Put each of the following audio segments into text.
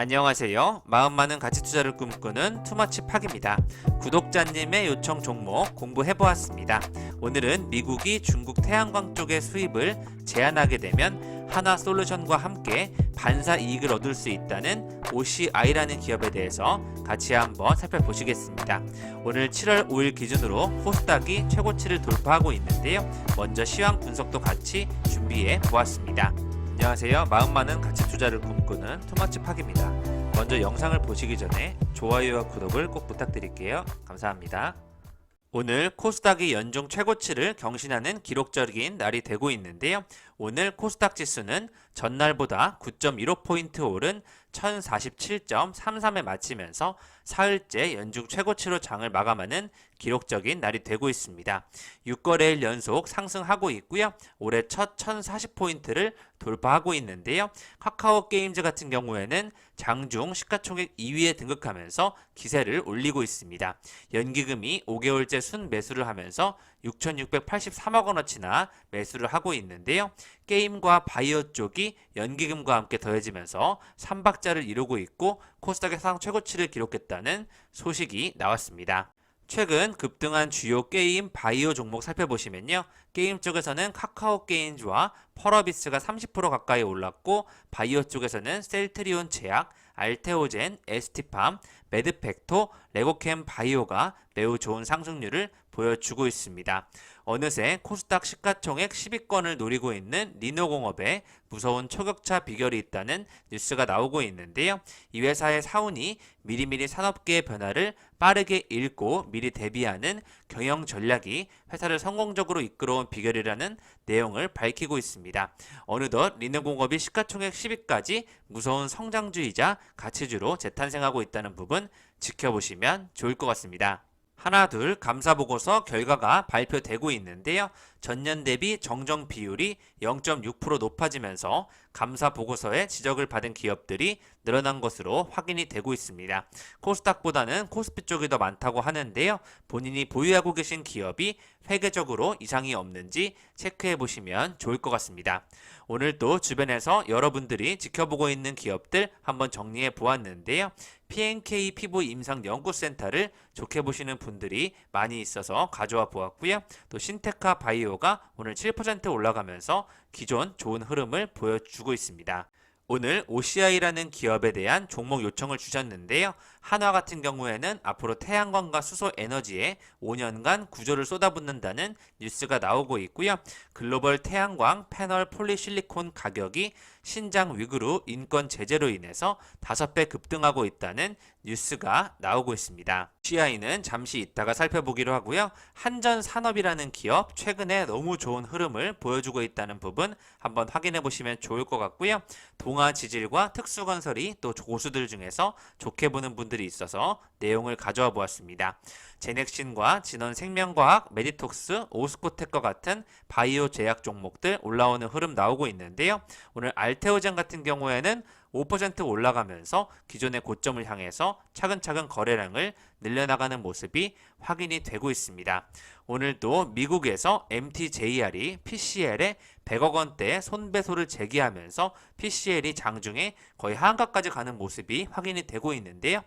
안녕하세요. 마음 많은 가치 투자를 꿈꾸는 투머치 팍입니다. 구독자님의 요청 종목 공부해보았습니다. 오늘은 미국이 중국 태양광 쪽의 수입을 제한하게 되면 하나솔루션과 함께 반사 이익을 얻을 수 있다는 OCI라는 기업에 대해서 같이 한번 살펴보시겠습니다. 오늘 7월 5일 기준으로 코스닥이 최고치를 돌파하고 있는데요. 먼저 시황 분석도 같이 준비해 보았습니다. 안녕하세요. 마음 많은 가치 투자를 꿈꾸는 투머치 팍입니다. 먼저 영상을 보시기 전에 좋아요와 구독을 꼭 부탁드릴게요. 감사합니다. 오늘 코스닥이 연중 최고치를 경신하는 기록적인 날이 되고 있는데요. 오늘 코스닥 지수는 전날보다 9.15포인트 오른 1047.33에 마치면서 사흘째 연중 최고치로 장을 마감하는 기록적인 날이 되고 있습니다. 6거래일 연속 상승하고 있고요. 올해 첫 1040포인트를 돌파하고 있는데요. 카카오 게임즈 같은 경우에는 장중 시가총액 2위에 등극하면서 기세를 올리고 있습니다. 연기금이 5개월째 순 매수를 하면서 6,683억 원어치나 매수를 하고 있는데요. 게임과 바이오 쪽이 연기금과 함께 더해지면서 3박자를 이루고 있고 코스닥의 상 최고치를 기록했다는 소식이 나왔습니다. 최근 급등한 주요 게임, 바이오 종목 살펴보시면요. 게임 쪽에서는 카카오 게임즈와 펄어비스가 30% 가까이 올랐고 바이오 쪽에서는 셀트리온 제약, 알테오젠, 에스티팜, 매드팩토, 레고캠 바이오가 매우 좋은 상승률을 보여주고 있습니다. 어느새 코스닥 시가총액 10위권을 노리고 있는 리노공업에 무서운 초격차 비결이 있다는 뉴스가 나오고 있는데요. 이 회사의 사운이 미리미리 산업계의 변화를 빠르게 읽고 미리 대비하는 경영 전략이 회사를 성공적으로 이끌어온 비결이라는 내용을 밝히고 있습니다. 어느덧 리노공업이 시가총액 10위까지 무서운 성장주이자 가치주로 재탄생하고 있다는 부분 지켜보시면 좋을 것 같습니다. 하나둘 감사보고서 결과가 발표되고 있는데요. 전년 대비 정정 비율이 0.6% 높아지면서 감사보고서에 지적을 받은 기업들이 늘어난 것으로 확인이 되고 있습니다. 코스닥보다는 코스피 쪽이 더 많다고 하는데요. 본인이 보유하고 계신 기업이 회계적으로 이상이 없는지 체크해 보시면 좋을 것 같습니다. 오늘 또 주변에서 여러분들이 지켜보고 있는 기업들 한번 정리해 보았는데요. PNK 피부 임상 연구센터를 좋게 보시는 분들이 많이 있어서 가져와 보았고요. 또 신테카 바이오가 오늘 7% 올라가면서 기존 좋은 흐름을 보여주고 있습니다. 오늘 OCI라는 기업에 대한 종목 요청을 주셨는데요. 한화 같은 경우에는 앞으로 태양광과 수소 에너지에 5년간 구조를 쏟아붓는다는 뉴스가 나오고 있고요. 글로벌 태양광 패널 폴리실리콘 가격이 신장 위구르 인권 제재로 인해서 5배 급등하고 있다는 뉴스가 나오고 있습니다. OCI는 잠시 이따가 살펴보기로 하고요. 한전산업이라는 기업 최근에 너무 좋은 흐름을 보여주고 있다는 부분 한번 확인해 보시면 좋을 것 같고요. 동아지질과 특수건설이 또 고수들 중에서 좋게 보는 분들이 있어서 내용을 가져와 보았습니다. 제넥신과 진원생명과학, 메디톡스, 오스코텍과 같은 바이오 제약 종목들 올라오는 흐름 나오고 있는데요. 오늘 알테오젠 같은 경우에는 5% 올라가면서 기존의 고점을 향해서 차근차근 거래량을 늘려나가는 모습이 확인이 되고 있습니다. 오늘도 미국에서 MTJR이 PCL에 100억 원대의 손배소를 제기하면서 PCL이 장중에 거의 하한가까지 가는 모습이 확인이 되고 있는데요.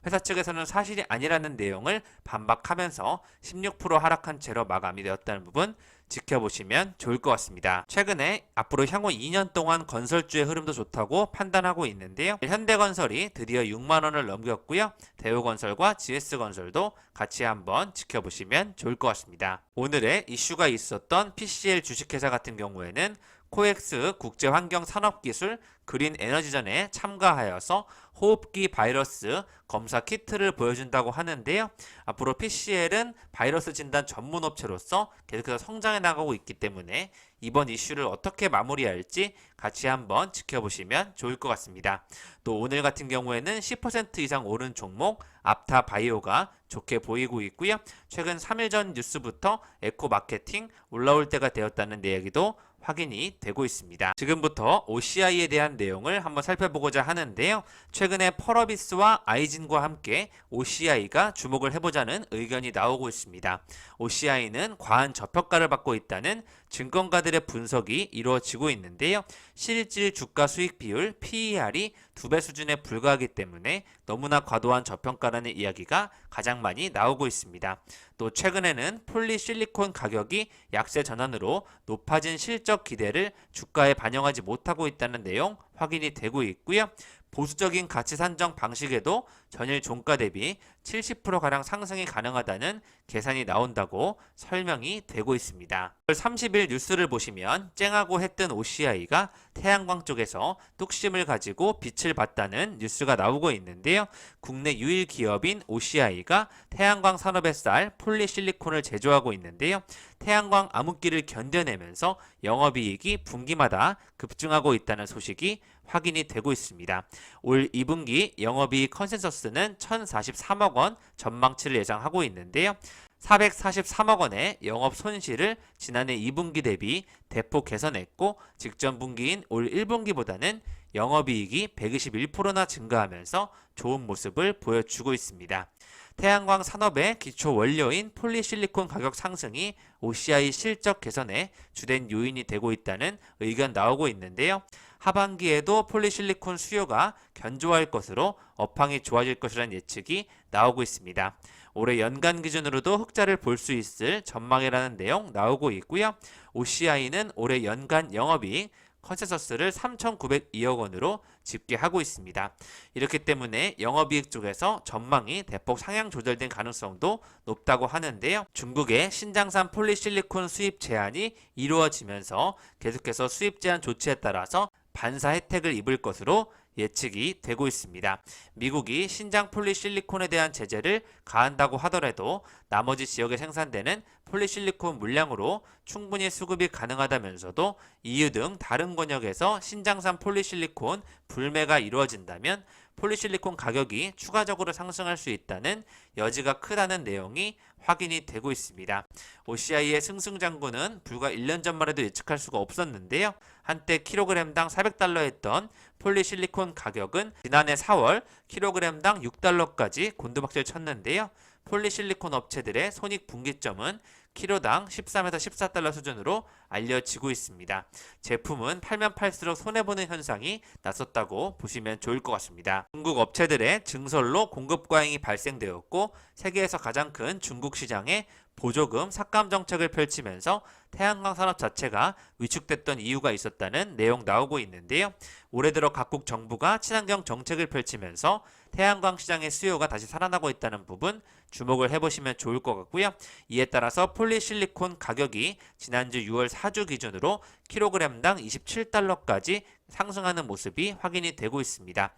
회사 측에서는 사실이 아니라는 내용을 반박하면서 16% 하락한 채로 마감이 되었다는 부분 지켜보시면 좋을 것 같습니다. 최근에 앞으로 향후 2년 동안 건설주의 흐름도 좋다고 판단하고 있는데요. 현대건설이 드디어 6만 원을 넘겼고요. 대우건설과 GS건설도 같이 한번 지켜보시면 좋을 것 같습니다. 오늘의 이슈가 있었던 PCL 주식회사 같은 경우에는 코엑스 국제환경산업기술 그린에너지전에 참가하여서 호흡기 바이러스 검사 키트를 보여준다고 하는데요. 앞으로 PCL은 바이러스 진단 전문 업체로서 계속해서 성장해 나가고 있기 때문에 이번 이슈를 어떻게 마무리할지 같이 한번 지켜보시면 좋을 것 같습니다. 또 오늘 같은 경우에는 10% 이상 오른 종목 앞타바이오가 좋게 보이고 있고요. 최근 3일 전 뉴스부터 에코마케팅 올라올 때가 되었다는 이야기도 확인이 되고 있습니다. 지금부터 OCI에 대한 내용을 한번 살펴보고자 하는데요. 최근에 펄어비스와 아이진과 함께 OCI가 주목을 해보자는 의견이 나오고 있습니다. OCI는 과한 저평가를 받고 있다는 증권가들의 분석이 이루어지고 있는데요. 실질 주가 수익 비율 PER이 2배 수준에 불과하기 때문에 너무나 과도한 저평가라는 이야기가 가장 많이 나오고 있습니다. 또 최근에는 폴리실리콘 가격이 약세 전환으로 높아진 실적 기대를 주가에 반영하지 못하고 있다는 내용 확인이 되고 있고요. 보수적인 가치 산정 방식에도 전일 종가 대비 70%가량 상승이 가능하다는 계산이 나온다고 설명이 되고 있습니다. 30일 뉴스를 보시면 쨍하고 해뜬 OCI가 태양광 쪽에서 뚝심을 가지고 빛을 봤다는 뉴스가 나오고 있는데요. 국내 유일 기업인 OCI가 태양광 산업에 쌀 폴리실리콘을 제조하고 있는데요. 태양광 암흑기를 견뎌내면서 영업이익이 분기마다 급증하고 있다는 소식이 확인이 되고 있습니다. 올 2분기 영업이익 컨센서스는 1,043억 원 전망치를 예상하고 있는데요. 443억 원의 영업 손실을 지난해 2분기 대비 대폭 개선했고 직전 분기인 올 1분기보다는 영업이익이 121%나 증가하면서 좋은 모습을 보여주고 있습니다. 태양광 산업의 기초 원료인 폴리실리콘 가격 상승이 OCI 실적 개선에 주된 요인이 되고 있다는 의견 나오고 있는데요. 하반기에도 폴리실리콘 수요가 견조할 것으로 업황이 좋아질 것이라는 예측이 나오고 있습니다. 올해 연간 기준으로도 흑자를 볼 수 있을 전망이라는 내용 나오고 있고요. OCI는 올해 연간 영업이익 컨센서스를 3,902억 원으로 집계하고 있습니다. 이렇기 때문에 영업이익 쪽에서 전망이 대폭 상향 조절된 가능성도 높다고 하는데요. 중국의 신장산 폴리실리콘 수입 제한이 이루어지면서 계속해서 수입 제한 조치에 따라서 반사 혜택을 입을 것으로 예측이 되고 있습니다. 미국이 신장 폴리실리콘에 대한 제재를 가한다고 하더라도 나머지 지역에 생산되는 폴리실리콘 물량으로 충분히 수급이 가능하다면서도 EU 등 다른 권역에서 신장산 폴리실리콘 불매가 이루어진다면 폴리실리콘 가격이 추가적으로 상승할 수 있다는 여지가 크다는 내용이 확인이 되고 있습니다. OCI의 승승장구는 불과 1년 전만 해도 예측할 수가 없었는데요. 한때 킬로그램당 400달러였던 폴리실리콘 가격은 지난해 4월 킬로그램당 6달러까지 곤두박질 쳤는데요. 폴리실리콘 업체들의 손익 분기점은 키로당 13에서 14달러 수준으로 알려지고 있습니다. 제품은 팔면 팔수록 손해보는 현상이 났었다고 보시면 좋을 것 같습니다. 중국 업체들의 증설로 공급 과잉이 발생되었고 세계에서 가장 큰 중국 시장에 보조금 삭감 정책을 펼치면서 태양광 산업 자체가 위축됐던 이유가 있었다는 내용 나오고 있는데요. 올해 들어 각국 정부가 친환경 정책을 펼치면서 태양광 시장의 수요가 다시 살아나고 있다는 부분 주목을 해보시면 좋을 것 같고요. 이에 따라서 폴리실리콘 가격이 지난주 6월 4주 기준으로 킬로그램당 27달러까지 상승하는 모습이 확인이 되고 있습니다.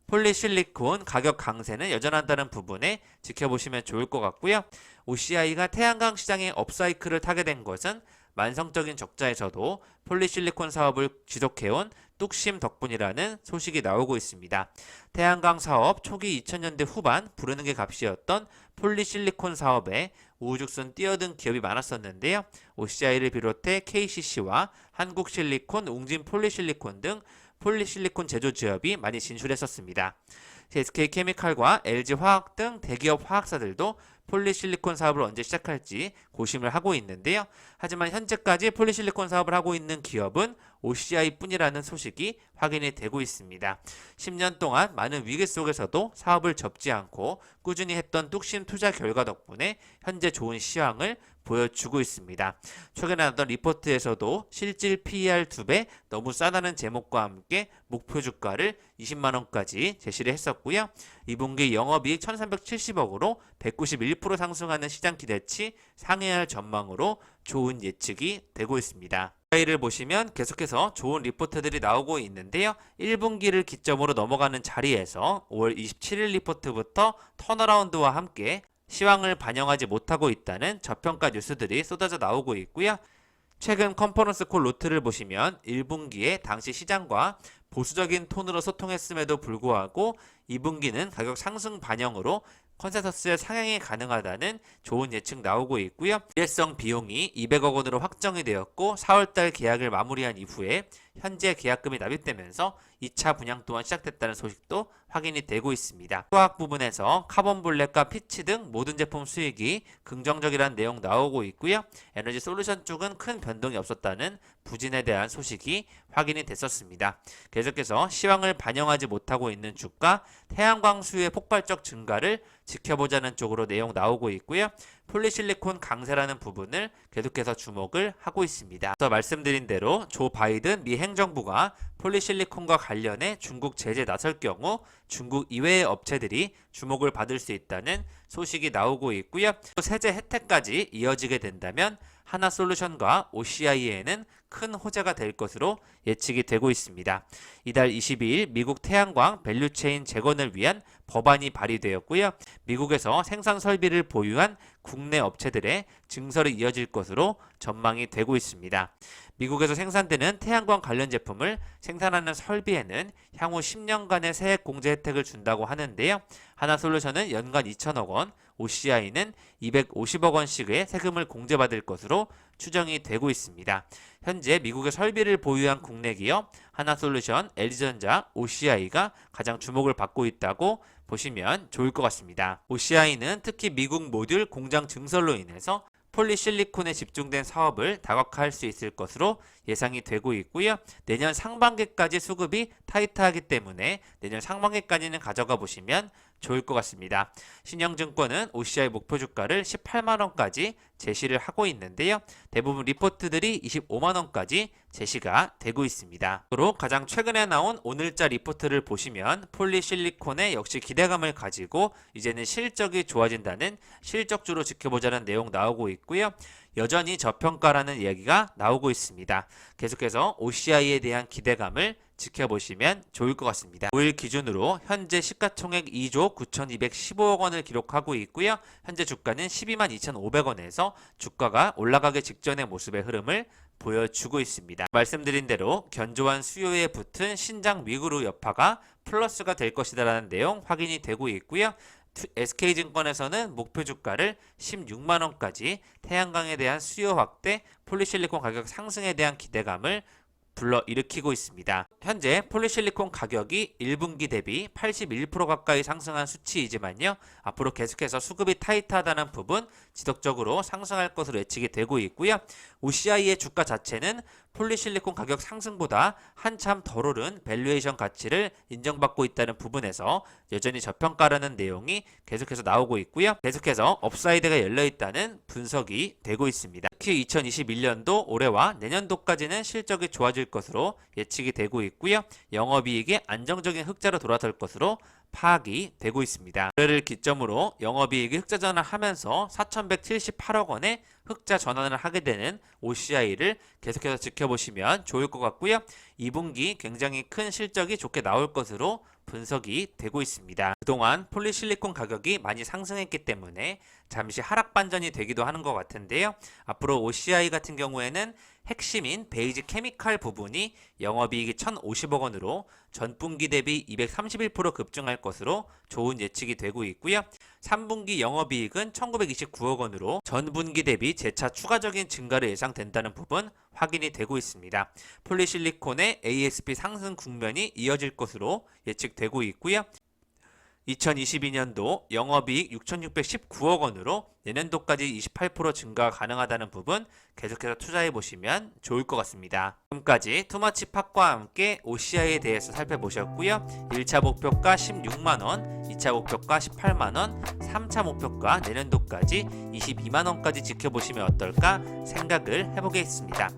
폴리실리콘 가격 강세는 여전한다는 부분에 지켜보시면 좋을 것 같고요. OCI가 태양광 시장의 업사이클을 타게 된 것은 만성적인 적자에서도 폴리실리콘 사업을 지속해온 뚝심 덕분이라는 소식이 나오고 있습니다. 태양광 사업 초기 2000년대 후반 부르는 게 값이었던 폴리실리콘 사업에 우후죽순 뛰어든 기업이 많았었는데요. OCI를 비롯해 KCC와 한국실리콘, 웅진폴리실리콘 등 폴리실리콘 제조기업이 많이 진출했었습니다. SK케미칼과 LG화학 등 대기업 화학사들도 폴리실리콘 사업을 언제 시작할지 고심을 하고 있는데요. 하지만 현재까지 폴리실리콘 사업을 하고 있는 기업은 OCI 뿐이라는 소식이 확인이 되고 있습니다. 10년 동안 많은 위기 속에서도 사업을 접지 않고 꾸준히 했던 뚝심 투자 결과 덕분에 현재 좋은 시황을 보여주고 있습니다. 최근에 나왔던 리포트에서도 실질 PER 2배 너무 싸다는 제목과 함께 목표 주가를 20만원까지 제시를 했었고요. 2분기 영업이익 1370억으로 191% 상승하는 시장 기대치 상회할 전망으로 좋은 예측이 되고 있습니다. 를 보시면 계속해서 좋은 리포트들이 나오고 있는데요. 1분기를 기점으로 넘어가는 자리에서 5월 27일 리포트부터 턴어라운드와 함께 시황을 반영하지 못하고 있다는 저평가 뉴스들이 쏟아져 나오고 있고요. 최근 컨퍼런스 콜 노트를 보시면 1분기에 당시 시장과 보수적인 톤으로 소통했음에도 불구하고 2분기는 가격 상승 반영으로 컨센서스의 상향이 가능하다는 좋은 예측 나오고 있고요. 일회성 비용이 200억 원으로 확정이 되었고 4월달 계약을 마무리한 이후에 현재 계약금이 납입되면서 2차 분양 또한 시작됐다는 소식도 확인이 되고 있습니다. 수학 부분에서 카본블랙과 피치 등 모든 제품 수익이 긍정적이라는 내용 나오고 있고요. 에너지 솔루션 쪽은 큰 변동이 없었다는 부진에 대한 소식이 확인이 됐었습니다. 계속해서 시황을 반영하지 못하고 있는 주가, 태양광 수요의 폭발적 증가를 지켜보자는 쪽으로 내용 나오고 있고요. 폴리실리콘 강세라는 부분을 계속해서 주목을 하고 있습니다. 앞서 말씀드린 대로 조 바이든 미 행정부가 폴리실리콘과 관련해 중국 제재 나설 경우 중국 이외의 업체들이 주목을 받을 수 있다는 소식이 나오고 있고요. 또 세제 혜택까지 이어지게 된다면 하나솔루션과 OCI에는 큰 호재가 될 것으로 예측이 되고 있습니다. 이달 22일 미국 태양광 밸류체인 재건을 위한 법안이 발의되었고요. 미국에서 생산 설비를 보유한 국내 업체들의 증설이 이어질 것으로 전망이 되고 있습니다. 미국에서 생산되는 태양광 관련 제품을 생산하는 설비에는 향후 10년간의 세액 공제 혜택을 준다고 하는데요. 하나솔루션은 연간 2천억 원, OCI는 250억 원씩의 세금을 공제받을 것으로 추정이 되고 있습니다. 현재 미국의 설비를 보유한 국내 기업 하나솔루션, LG전자, OCI가 가장 주목을 받고 있다고 보시면 좋을 것 같습니다. OCI는 특히 미국 모듈 공장 증설로 인해서 폴리실리콘에 집중된 사업을 다각화할 수 있을 것으로 예상이 되고 있고요. 내년 상반기까지 수급이 타이트하기 때문에 내년 상반기까지는 가져가 보시면 좋을 것 같습니다. 신영증권은 OCI 목표 주가를 18만원까지 제시를 하고 있는데요. 대부분 리포트들이 25만원까지 제시가 되고 있습니다. 그리고 가장 최근에 나온 오늘자 리포트를 보시면 폴리실리콘에 역시 기대감을 가지고 이제는 실적이 좋아진다는 실적주로 지켜보자는 내용 나오고 있고요. 여전히 저평가라는 이야기가 나오고 있습니다. 계속해서 OCI에 대한 기대감을 지켜보시면 좋을 것 같습니다. 5일 기준으로 현재 시가총액 2조 9,215억 원을 기록하고 있고요. 현재 주가는 12만 2,500원에서 주가가 올라가기 직전의 모습의 흐름을 보여주고 있습니다. 말씀드린 대로 견조한 수요에 붙은 신장 위구르 여파가 플러스가 될 것이다라는 내용 확인이 되고 있고요. SK증권에서는 목표 주가를 16만원까지 태양광에 대한 수요 확대, 폴리실리콘 가격 상승에 대한 기대감을 불러일으키고 있습니다. 현재 폴리실리콘 가격이 1분기 대비 81% 가까이 상승한 수치이지만요. 앞으로 계속해서 수급이 타이트하다는 부분 지속적으로 상승할 것으로 예측이 되고 있고요. OCI의 주가 자체는 폴리실리콘 가격 상승보다 한참 덜 오른 밸류에이션 가치를 인정받고 있다는 부분에서 여전히 저평가라는 내용이 계속해서 나오고 있고요. 계속해서 업사이드가 열려있다는 분석이 되고 있습니다. 특히 2021년도 올해와 내년도까지는 실적이 좋아질 것으로 예측이 되고 있고요. 영업이익이 안정적인 흑자로 돌아설 것으로 파악이 되고 있습니다. 올해를 기점으로 영업이익이 흑자 전환하면서 4,178억 원의 흑자 전환을 하게 되는 OCI를 계속해서 지켜보시면 좋을 것 같고요. 2분기 굉장히 큰 실적이 좋게 나올 것으로 분석이 되고 있습니다. 그동안 폴리실리콘 가격이 많이 상승했기 때문에 잠시 하락 반전이 되기도 하는 것 같은데요. 앞으로 OCI 같은 경우에는 핵심인 베이지 케미칼 부분이 영업이익이 1,050억 원으로 전분기 대비 231% 급증할 것으로 좋은 예측이 되고 있고요. 3분기 영업이익은 1,929억 원으로 전분기 대비 재차 추가적인 증가를 예상된다는 부분 확인이 되고 있습니다. 폴리실리콘의 ASP 상승 국면이 이어질 것으로 예측되고 있고요. 2022년도 영업이익 6,619억 원으로 내년도까지 28% 증가 가능하다는 부분 계속해서 투자해 보시면 좋을 것 같습니다. 지금까지 투머치 팟과 함께 OCI에 대해서 살펴보셨고요. 1차 목표가 16만원, 2차 목표가 18만원, 3차 목표가 내년도까지 22만원까지 지켜보시면 어떨까 생각을 해보겠습니다.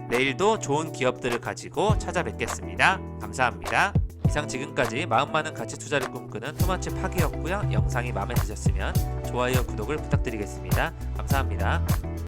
내일도 좋은 기업들을 가지고 찾아뵙겠습니다. 감사합니다. 이상 지금까지 마음 많은 가치 투자를 꿈꾸는 투머치 팍이었고요. 영상이 마음에 드셨으면 좋아요, 구독을 부탁드리겠습니다. 감사합니다.